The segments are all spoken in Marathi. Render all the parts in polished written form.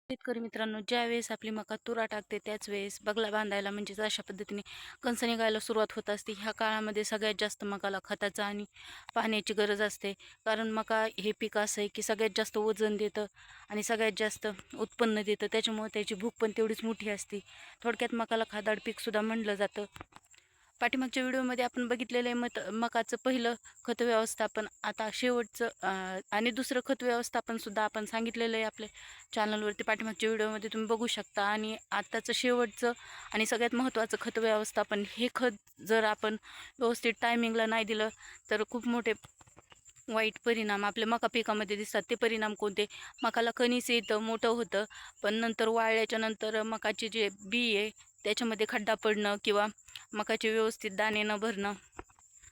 शेतकरी मित्रांनो, ज्यावेळेस आपली मका तुरा टाकते त्याच वेळेस बगला बांधायला म्हणजेच अशा पद्धतीने कणस निघायला सुरुवात होत असते. ह्या काळामध्ये सगळ्यात जास्त मकाला खताचा आणि पाण्याची गरज असते. कारण मका हे पीक असं आहे की सगळ्यात जास्त वजन देतं आणि सगळ्यात जास्त उत्पन्न देतं. त्याच्यामुळे त्याची भूक पण तेवढीच मोठी असते. थोडक्यात मकाला खादाड पीकसुद्धा म्हणलं जातं. पाठीमागच्या व्हिडिओमध्ये आपण बघितलेलं आहे मकाचं पहिलं खत व्यवस्थापन. आता शेवटचं आणि दुसरं खत व्यवस्थापनसुद्धा आपण सांगितलेलं आहे आपल्या चॅनलवरती. पाठीमागच्या व्हिडिओमध्ये तुम्ही बघू शकता. आणि आत्ताचं शेवटचं आणि सगळ्यात महत्त्वाचं खत व्यवस्थापन. हे खत जर आपण व्यवस्थित टायमिंगला नाही दिलं तर खूप मोठे वाईट परिणाम आपल्या मका पिकामध्ये दिसतात. ते परिणाम कोणते? मकाला कणीस येतं, मोठं होतं, पण नंतर वाळल्याच्या नंतर मकाचे जे बी आहे त्याच्यामध्ये खड्डा पडणं किंवा मकाचे व्यवस्थित दाणे न भरणं,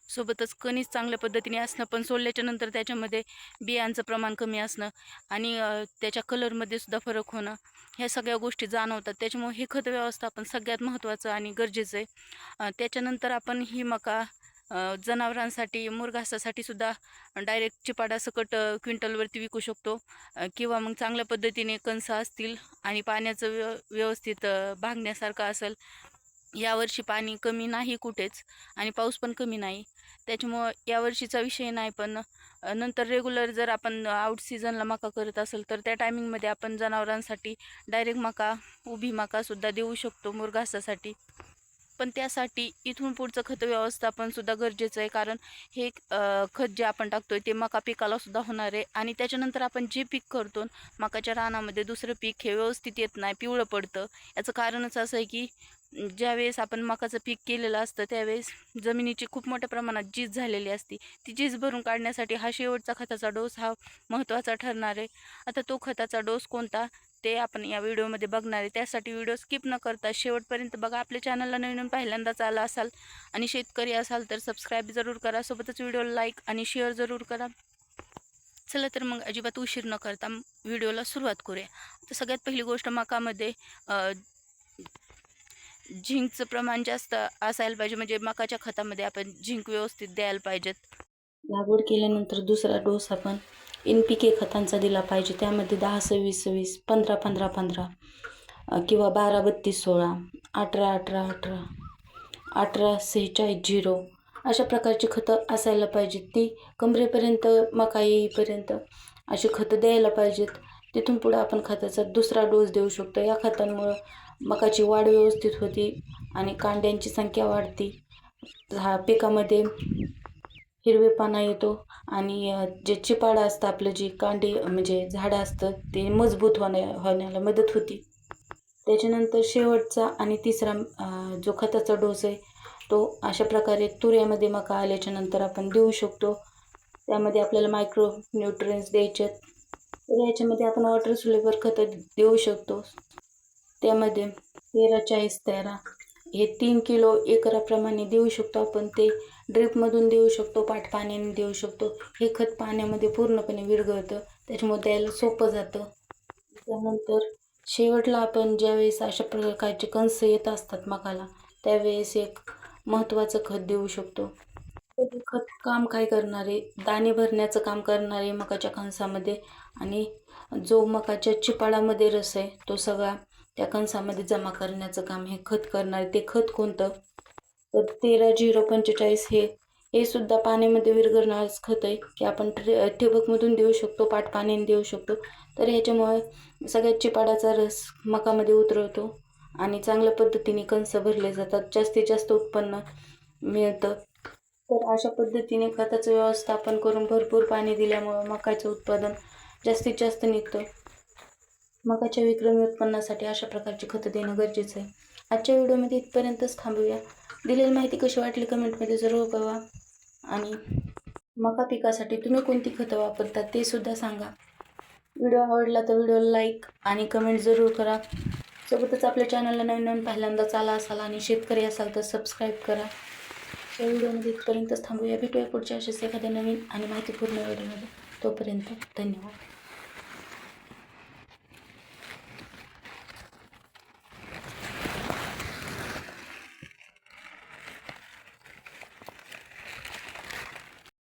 सोबतच कणीस चांगल्या पद्धतीने असणं पण सोडल्याच्या नंतर त्याच्यामध्ये बियांचं प्रमाण कमी असणं आणि त्याच्या कलरमध्ये सुद्धा फरक होणं, ह्या सगळ्या गोष्टी जाणवतात. त्याच्यामुळे हे खत व्यवस्थापन सगळ्यात महत्त्वाचं आणि गरजेचं आहे. त्याच्यानंतर आपण ही मका जनावरांसाठी, मुरघासासाठी सुद्धा डायरेक्ट चिपाडासकट क्विंटलवरती विकू शकतो. किंवा मग चांगल्या पद्धतीने कणस असतील आणि पाण्याचं व्यवस्थित भागण्यासारखं असेल. यावर्षी पाणी कमी नाही कुठेच आणि पाऊस पण कमी नाही, त्याच्यामुळं यावर्षीचा विषय नाही. पण नंतर रेग्युलर जर आपण आउट सीझनला मका करत असेल तर त्या टायमिंगमध्ये आपण जनावरांसाठी डायरेक्ट मका, उभी मकासुद्धा देऊ शकतो मुरघासासाठी. पण त्यासाठी इथून पुढचं खत व्यवस्थापनसुद्धा गरजेचं आहे. कारण हे खत जे आपण टाकतोय ते मका पिकाला सुद्धा होणार आहे. आणि त्याच्यानंतर आपण जे पीक करतो मकाच्या रानामध्ये दुसरं पीक हे व्यवस्थित येत नाही, पिवळं पडतं. याचं कारणच असं आहे की ज्यावेळेस आपण मकाचं पीक केलेलं असतं त्यावेळेस जमिनीची खूप मोठ्या प्रमाणात झीज झालेली असते. ती झीज भरून काढण्यासाठी हा शेवटचा खताचा डोस हा महत्त्वाचा ठरणार आहे. आता तो खताचा डोस कोणता ते आपण या व्हिडिओमध्ये बघणार आहे. त्यासाठी व्हिडिओ स्किप न करता शेवटपर्यंत बघा. आपल्या चॅनलला नवीन पहिल्यांदाच आला असाल आणि शेतकरी असाल तर सबस्क्राईब जरूर करा. सोबतच व्हिडिओला लाईक आणि शेअर जरूर करा. चला तर मग अजिबात उशीर न करता व्हिडिओला सुरुवात करूया. तर सगळ्यात पहिली गोष्ट, मकामध्ये झिंकचं प्रमाण जास्त असायला पाहिजे. म्हणजे मकाच्या खतामध्ये आपण झिंक व्यवस्थित द्यायला पाहिजेत. लागवड केल्यानंतर दुसरा डोस आपण NPK खतांचा दिला पाहिजे. त्यामध्ये 10-26-26, 15-15-15 किंवा 12-32-16, 18-18-18, 18-46-0 अशा प्रकारची खतं असायला पाहिजेत. ती कमरेपर्यंत मका येईपर्यंत अशी खतं द्यायला पाहिजेत. तिथून पुढं आपण खताचा दुसरा डोस देऊ शकतो. या खतांमुळं मकाची वाढ व्यवस्थित होती आणि कांड्यांची संख्या वाढते. पिकामध्ये हिरवेपणा येतो आणि जे चिपाड असतं आपलं, जे कांडी म्हणजे झाडं असतं ते मजबूत होण्याला मदत होती. त्याच्यानंतर शेवटचा आणि तिसरा जो खताचा डोस आहे तो अशा प्रकारे तुऱ्यामध्ये मका आल्याच्या नंतर आपण देऊ शकतो. त्यामध्ये आपल्याला मायक्रो न्यूट्रिएंट्स द्यायचे. तर याच्यामध्ये आपण वॉटर सोल्युबल खतं देऊ शकतो. त्यामध्ये 13-40-13 हे 3 किलो एकराप्रमाणे देऊ शकतो आपण. ते ड्रिपमधून देऊ शकतो, पाण्याने देऊ शकतो. हे खत पाण्यामध्ये पूर्णपणे विरघळतं, त्याच्यामुळे द्यायला सोपं जातं. त्यानंतर शेवटला आपण ज्यावेळेस अशा प्रकारचे कणस येत असतात मकाला त्यावेळेस एक महत्त्वाचं खत देऊ शकतो. हे खत काम काय करणारे, दाणे भरण्याचं काम करणारे मकाच्या कणसामध्ये, आणि जो मकाच्या चिपाडामध्ये रस आहे तो सगळा त्या कणसामध्ये जमा करण्याचं काम हे खत करणारे. ते खत कोणतं तर 13-0-45 हे सुद्धा पाण्यामध्ये विरघळणारं खत आहे की आपण ठिबकमधून देऊ शकतो, पाण्याने देऊ शकतो. तर ह्याच्यामुळे सगळ्यात चिपाडाचा रस मकामध्ये उतरवतो आणि चांगल्या पद्धतीने कणस भरले जातात, जास्तीत जास्त उत्पन्न मिळतं. तर अशा पद्धतीने खताचं व्यवस्थापन करून भरपूर पाणी दिल्यामुळं मकाचं उत्पादन जास्तीत जास्त निघतं. मकाच्या विक्रमी उत्पन्नासाठी अशा प्रकारची खतं देणं गरजेचं आहे. आजच्या व्हिडिओमध्ये इथपर्यंतच थांबूया. दिलेली माहिती कशी वाटली कमेंटमध्ये जरूर कळवा. आणि मका पिकासाठी तुम्ही कोणती खतं वापरतात ते सुद्धा सांगा. व्हिडिओ आवडला तर व्हिडिओला लाईक आणि कमेंट जरूर करा. सोबतच आपल्या चॅनलला नवीन पहिल्यांदाच आला असाल आणि शेतकरी असाल तर सबस्क्राईब करा. या व्हिडिओमध्ये इथपर्यंतच थांबूया. भेटूया पुढच्या अशाच एखाद्या नवीन आणि माहितीपूर्ण व्हिडिओमध्ये. तोपर्यंत धन्यवाद.